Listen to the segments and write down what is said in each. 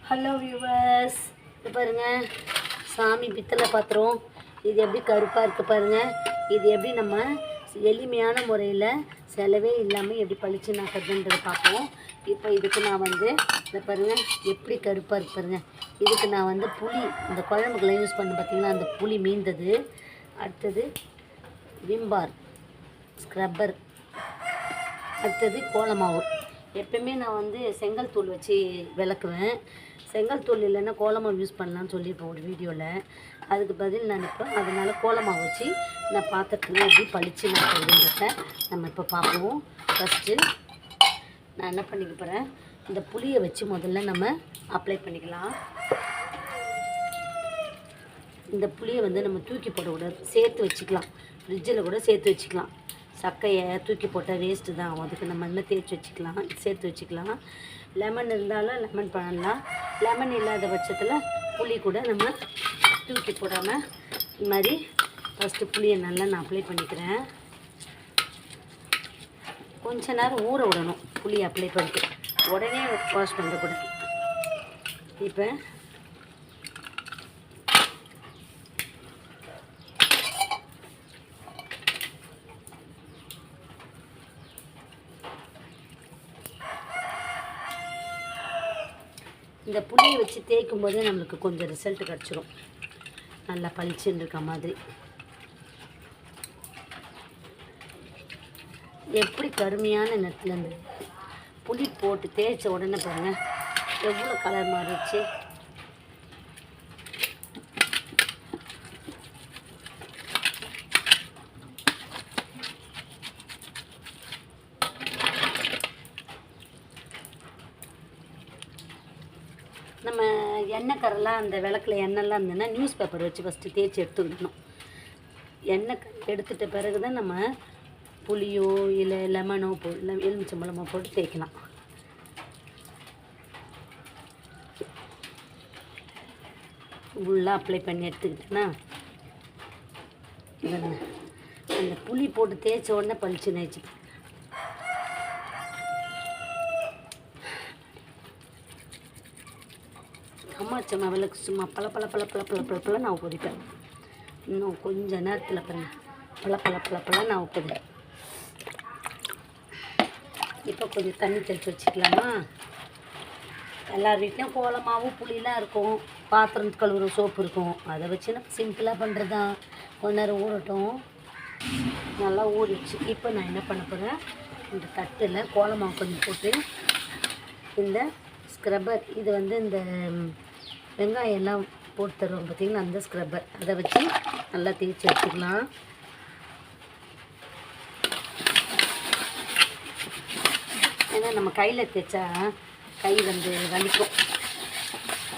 Hello viewers, இது பாருங்கள் சாமி பித்தளை பாத்திரம். இது எப்படி கருப்பாக இருக்குது பாருங்கள். இது எப்படி நம்ம எளிமையான முறையில் செலவே இல்லாமல் எப்படி பளிச்சு நாக்கிறதுன்றதை பார்ப்போம். இப்போ இதுக்கு நான் இதை பாருங்கள் எப்படி கருப்பாக இருக்கு பாருங்கள். இதுக்கு நான் புளி இந்த குழம்புக்கெல்லாம் யூஸ் பண்ண பார்த்தீங்கன்னா அந்த புளி மீந்தது. அடுத்தது விம்பார் ஸ்க்ரப்பர், அடுத்தது கோலமாவு. எப்பயுமே நான் செங்கல் தூள் வச்சு விளக்குவேன். செங்கல் தூள் இல்லைன்னா கோலமாவு யூஸ் பண்ணலான்னு சொல்லியிருப்பேன் ஒரு வீடியோவில். அதுக்கு பதில் நான் இப்போ அதனால் கோலமாவு வச்சு நான் பாத்திரத்தில் எப்படி பளிச்சு நான் சொல்லின்றத நம்ம இப்போ பார்ப்போம். ஃபஸ்ட்டு நான் என்ன பண்ணிக்க போகிறேன், இந்த புளியை வச்சு முதல்ல நம்ம அப்ளை பண்ணிக்கலாம். இந்த புளியை நம்ம தூக்கி போடக்கூடாது, சேர்த்து வச்சுக்கலாம். ஃப்ரிட்ஜில் கூட சேர்த்து வச்சுக்கலாம். சக்கையை தூக்கி போட்டால் வேஸ்ட்டு தான், அதுக்கு நம்ம இன்னும் தேய்ச்சி வச்சுக்கலாம், சேர்த்து வச்சுக்கலாம். லெமன் இருந்தாலும் லெமன் பண்ணலாம். லெமன் இல்லாத பட்சத்தில் புளி கூட நம்ம தூக்கி போடாமல் இந்த மாதிரி ஃபஸ்ட்டு புளியை நல்லா நான் அப்ளை பண்ணிக்கிறேன். கொஞ்ச நேரம் ஊற விடணும் புளியை அப்ளை பண்ணிட்டு, உடனே வாஷ் பண்ணக்கூடாது. இப்போ இந்த புளியை வச்சு தேய்க்கும் போதே நம்மளுக்கு கொஞ்சம் ரிசல்ட் கிடச்சிரும், நல்லா பளிச்சுன்னு இருக்க மாதிரி. எப்படி கருமையான நெட்லேருந்து புளி போட்டு தேய்ச்ச உடனே பாருங்கள் எவ்வளோ கலர் மாறிடுச்சு. நம்ம எண்ணெய் கரெல்லாம் அந்த விளக்கில் எண்ணெய்லாம் இருந்ததுன்னா நியூஸ் பேப்பர் வச்சு ஃபஸ்ட்டு தேய்ச்சி எடுத்துக்கணும். எண்ணெய் எடுத்துட்ட பிறகு தான் நம்ம புளியோ இல்லை லெமனோ எலுமிச்சம்பழமோ போட்டு தேய்க்கலாம். ஃபுல்லாக அப்ளை பண்ணி எடுத்துக்கிட்டேன்னா அந்த புளி போட்டு தேய்ச்ச உடனே பளிச்சு நெய்ச்சி. அம்மாச்சம்மா விளக்கு சும்மா பல பல பல பல பல பல பல நான் கொதிப்பேன். இன்னும் கொஞ்சம் நேரத்தில் பாருங்கள் பல பல பல பல நான் ஊற்றுது. இப்போ கொஞ்சம் தண்ணி தெளித்து வச்சுக்கலாமா. எல்லார் வீட்லேயும் கோலமாவு புளியெலாம் இருக்கும், பாத்திரம் கழுவுற சோப்பு இருக்கும். அதை வச்சு நம்ம சிம்பிளாக பண்ணுறது தான். கொஞ்ச நேரம் ஊறட்டும். நல்லா ஊறிடுச்சு. இப்போ நான் என்ன பண்ண போகிறேன், இந்த தட்டில் கோலமாவு கொஞ்சம் போட்டு இந்த ஸ்க்ரப்பர், இது இந்த வெங்காயம் எல்லாம் போட்டு தருவோம் பார்த்திங்கன்னா அந்த ஸ்க்ரப்பர், அதை வச்சு நல்லா தேய்ச்சி வச்சுக்கலாம். ஏன்னா நம்ம கையில் தேய்ச்சா கை வலிக்கும்,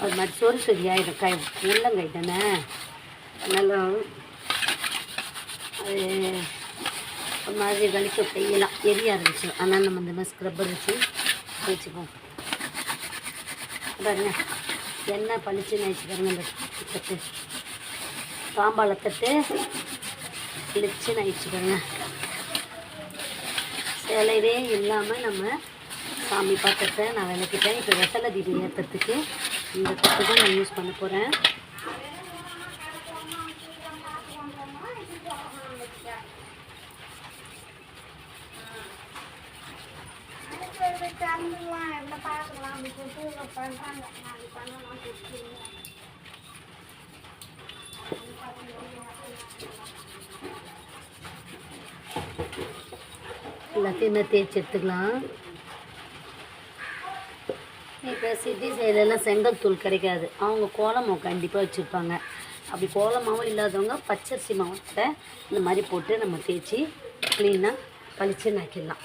அது மாதிரி சொறி சொறி ஆகிடும். கை உள்ளங்கை தானே, நல்லா அது ஒரு மாதிரி வலிக்கும், கையெல்லாம் எரிய ஆரம்பிச்சிடும். அதனால் நம்ம இந்த மாதிரி ஸ்க்ரப்பர் வச்சு தேய்ச்சிப்போம். பாருங்க எண்ணெய் பளிச்சுன்னு ஆயிடுச்சு பாருங்க. இந்த தட்டு சாம்பாலை தட்டு பளிச்சுன்னு ஆயிடுச்சு பாருங்க. சிலைவே இல்லாமல் நம்ம சாமி பாத்திரத்தை நான் விளக்கிட்டேன். இப்போ வெத்தலை தீபம் ஏற்றுறதுக்கு இந்த தட்டு தான் நான் யூஸ் பண்ண போகிறேன். எல்லாத்தையுமே தேய்ச்சி எடுத்துக்கலாம். இப்போ சிட்டி சைடெல்லாம் செங்கல் தூள் கிடைக்காது, அவங்க கோலமாவு கண்டிப்பாக வச்சுருப்பாங்க. அப்படி கோலமாவும் இல்லாதவங்க பச்சரிசி மாவத்தை இந்த மாதிரி போட்டு நம்ம தேய்ச்சி க்ளீனாக பளிச்சு நாக்கிடலாம்.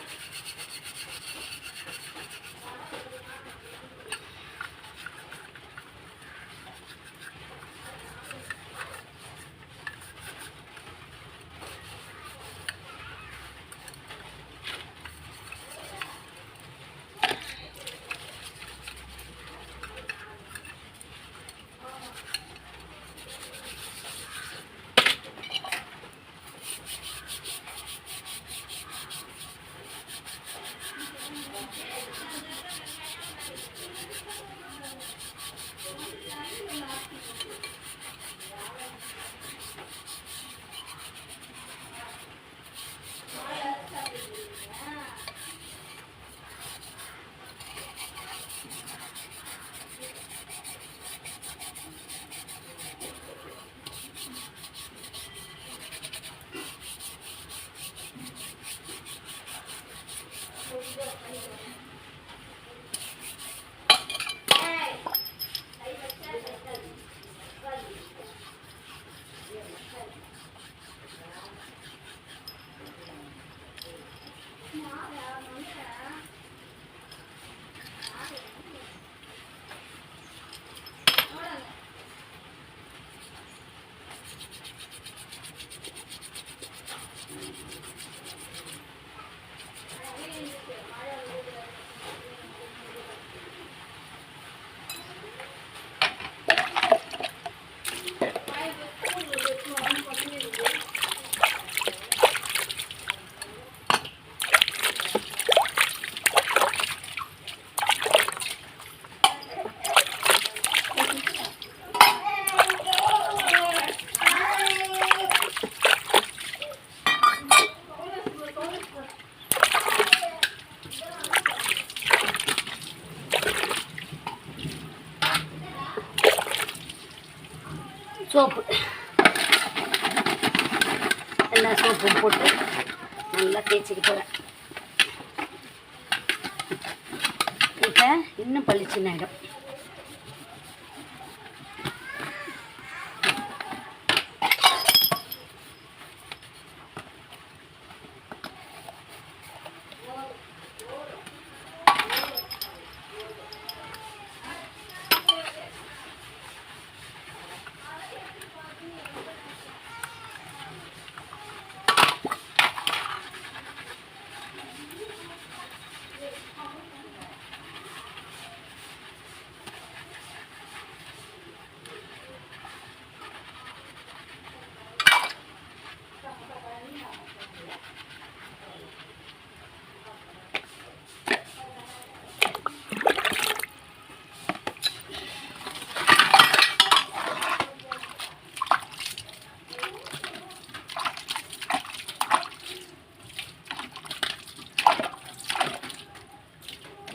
சோப்பு, எல்லா சோப்பும் போட்டு நல்லா தேய்ச்சிக்க போகிறேன். இப்போ இன்னும் பளிச்சுன்னு ஆகிடும்.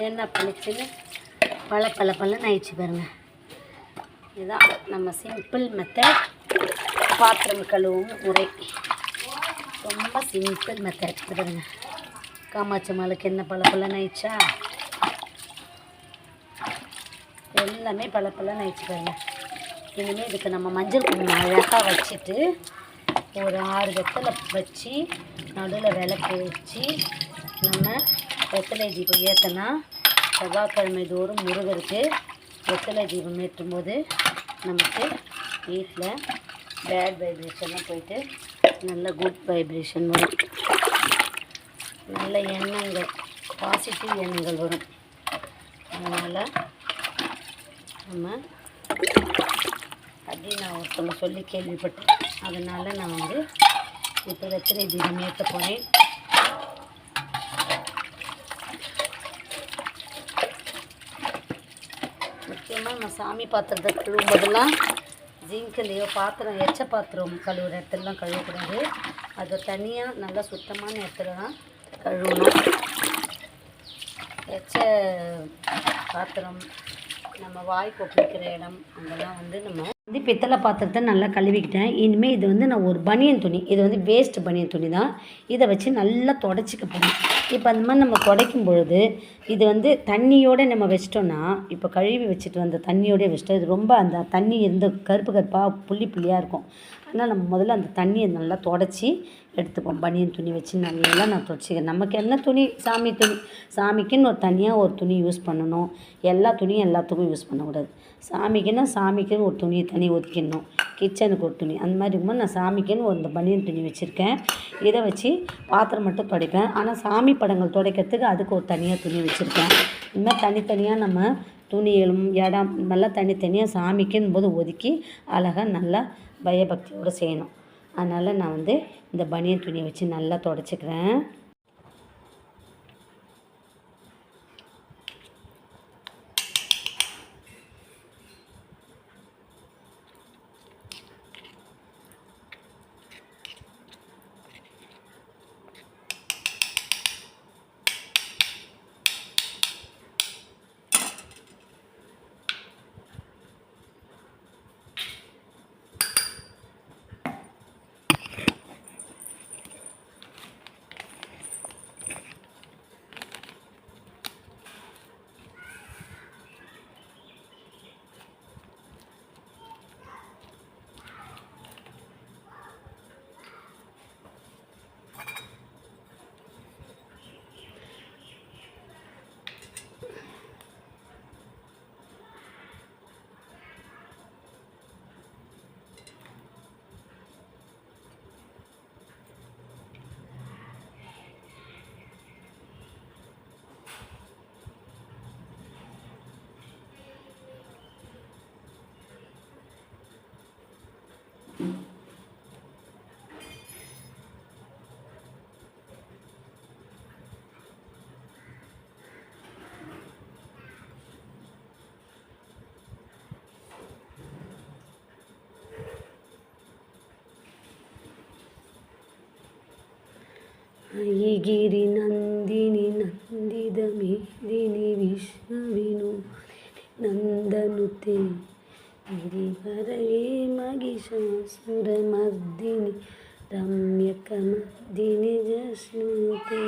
என்ன பளிச்சுன்னு பல ஆயிடுச்சு பாருங்கள். இதுதான் நம்ம சிம்பிள் மெத்தட் பாத்திரம் கழுவும் முறை. ரொம்ப சிம்பிள் மெத்தட். பாருங்க, காமாட்சி மாலுக்கு என்ன பலன்னு ஆயிடுச்சா, எல்லாமே பலன்னு ஆயிடுச்சு பாருங்க. இனிமேல் இதுக்கு நம்ம மஞ்சள் குங்குமம் அழகாக வச்சுட்டு ஒரு 6 வெத்தலை வச்சு நடுவில் விளக்கு வச்சு நம்ம வெத்தலை தீபம் ஏற்றினா செவ்வாய்க்கிழமை தோறும் முருகருக்கு வெத்தலை தீபம் ஏற்றும் போது நமக்கு வீட்டில் பேட் வைப்ரேஷன்லாம் போயிட்டு நல்ல குட் வைப்ரேஷன் வரும். நல்ல எண்ணங்கள், பாசிட்டிவ் எண்ணங்கள் வரும். அதனால் நம்ம அப்படி நான் ஒருத்தவங்க சொல்லி கேள்விப்பட்டேன். அதனால் நான் வந்து இப்போ வெத்தலை தீபம் ஏற்ற போகிறேன். முக்கியமாக நம்ம சாமி பாத்திரத்தை கழுவும் போதெல்லாம் ஜிங்க்லேயோ பாத்திரம் எச்ச பாத்திரம் கழுவுற இடத்துலலாம் கழுவக்கூடாது. அதை தனியாக நல்லா சுத்தமான இடத்துல தான் கழுவணும். எச்ச பாத்திரம், நம்ம வாய் கொப்பளிக்கிற இடம், அங்கெல்லாம் வந்து நம்ம பித்தளை பாத்திரத்தை நல்லா கழுவிக்கிட்டேன். இனிமேல் இது வந்து நான் ஒரு பனியன் துணி, இது வந்து வேஸ்ட் பனியன் துணி தான், இதை வச்சு நல்லா தொடச்சிக்க போகிறேன். இப்போ அந்த மாதிரி நம்ம துடைக்கும் பொழுது இது வந்து தண்ணியோடு நம்ம வச்சிட்டோன்னா, இப்போ கழுவி வச்சுட்டு வந்த தண்ணியோடய வச்சுட்டோம், இது ரொம்ப அந்த தண்ணி இருந்த கருப்பாக புள்ளியாக இருக்கும். அதனால் நம்ம முதல்ல அந்த தண்ணியை நல்லா தொடச்சி எடுத்துப்போம். பனியன் துணி வச்சு நல்லா நான் துடைச்சிக்கிறேன். நமக்கு என்ன துணி, சாமி துணி, சாமிக்குன்னு ஒரு தனியாக ஒரு துணி யூஸ் பண்ணணும். எல்லா துணியும் எல்லாத்துக்கும் யூஸ் பண்ணக்கூடாது. சாமிக்குன்னு ஒரு துணியை தனி ஒதுக்கிடணும். கிச்சனுக்கு ஒரு துணி, அந்த மாதிரி இருக்கும்போது நான் சாமிக்குன்னு ஒரு பனியன் துணி வச்சுருக்கேன். இதை வச்சு பாத்திரம் மட்டும் துடைப்பேன். ஆனால் சாமி படங்கள் துடைக்கிறதுக்கு அதுக்கு ஒரு தனியாக துணி வச்சுருக்கேன். இந்த மாதிரி தனித்தனியாக நம்ம துணிகளும் இடம் நல்லா தனித்தனியாக சாமிக்குன்னு போது ஒதுக்கி அழகாக நல்லா பயபக்தியோடு செய்யணும். அதனால் நான் வந்து இந்த பனியன் துணியை வச்சு நல்லா துடைச்சிக்கிறேன். गिरि नंदिनी नंदिद मेदिनी विश्व विनोदिनी नंदनुते गिरिवरये महिषासुरमर्दिनि रम्यकमर्दिनि जश्नुते।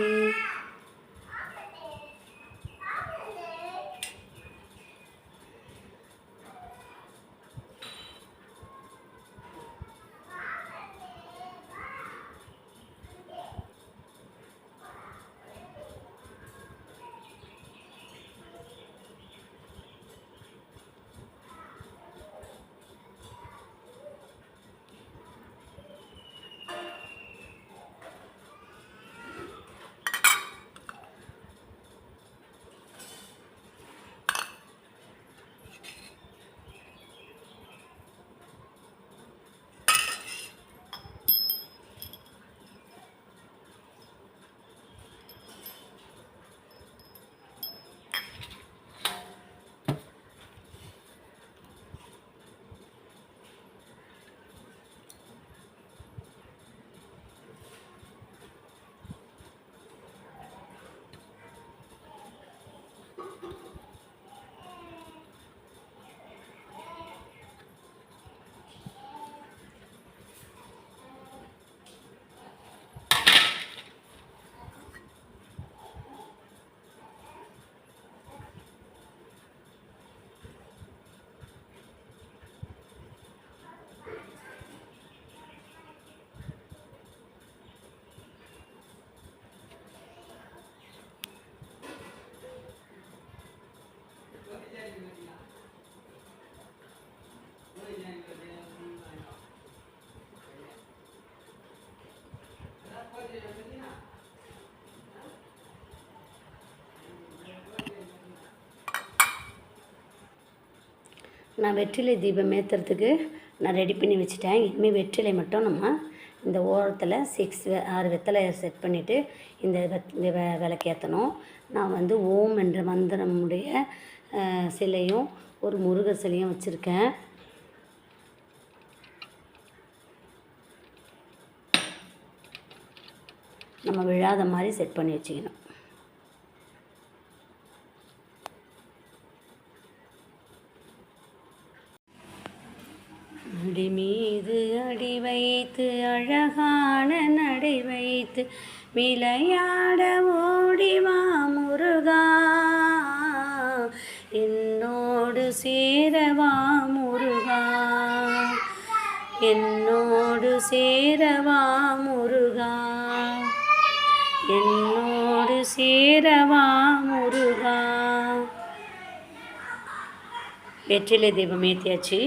நான் வெற்றிலை தீபம் ஏற்றுறதுக்கு நான் ரெடி பண்ணி வச்சுட்டேன். இனிமேல் வெற்றிலை மட்டும் நம்ம இந்த ஓரத்தில் 6 வெத்தலை செட் பண்ணிவிட்டு இந்த விளக்கேற்றணும். நான் வந்து ஓம் என்ற மந்திரமுடைய சிலையும் ஒரு முருகர் சிலையும் வச்சுருக்கேன். நம்ம விழாத மாதிரி செட் பண்ணி வச்சுக்கணும். அடி மீது அடி வைத்து அழகான நடை வைத்து விளையாட ஓடிவா முருகா, என்னோடு சேரவா முருகா, என்னோடு சேரவா முருகா, என்னோடு சேரவா முருகா. வெற்றிலை தீபம் ஏற்றியாச்சு.